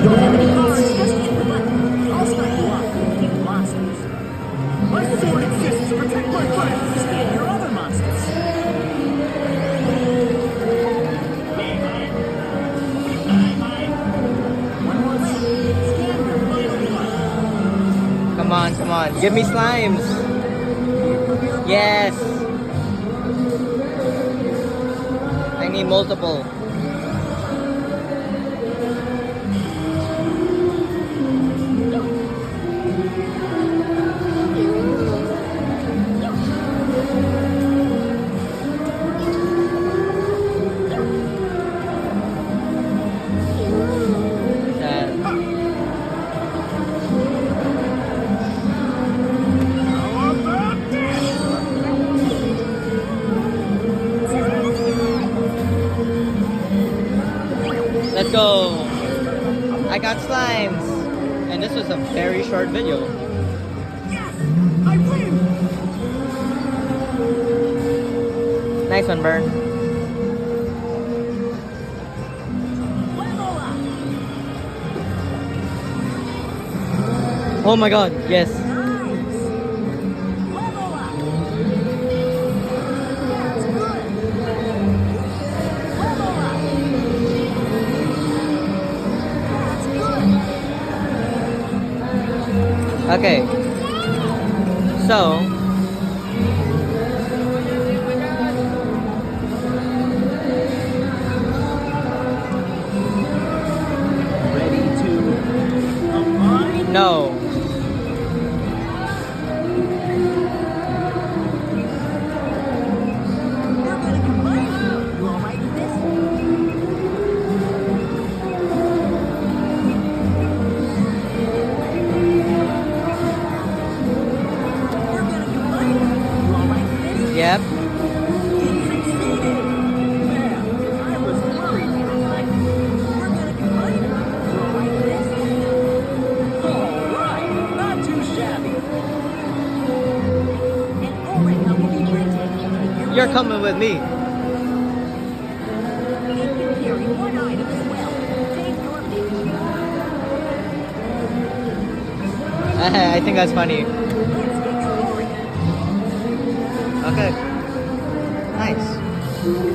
you don't have any cards, just hit the button. I'll start you off with a few monsters. My sword exists to protect my friends! Scan your other monsters. One more left. Scan your final one. Come on, come on. Give me slimes. Yes. I need multiple. Let's go. I got slimes. And this was a very short video. Yes! I win! Nice one, Burn. Level up! Oh my god, yes. Nice! Level up! That's good! Level up! That's good! Okay. So Ready to combine? no. We're gonna combine. You alright with this? We're gonna combine. You alright with this? Yep. It succeeded! Man, I was worried for a second. We're gonna combine. You alright with this? Alright, not too shabby. And Oreca will be printed. You're coming with me. It can carry one item as well. Take your pick. I think that's funny. Let's get your Oreca. Okay. Nice.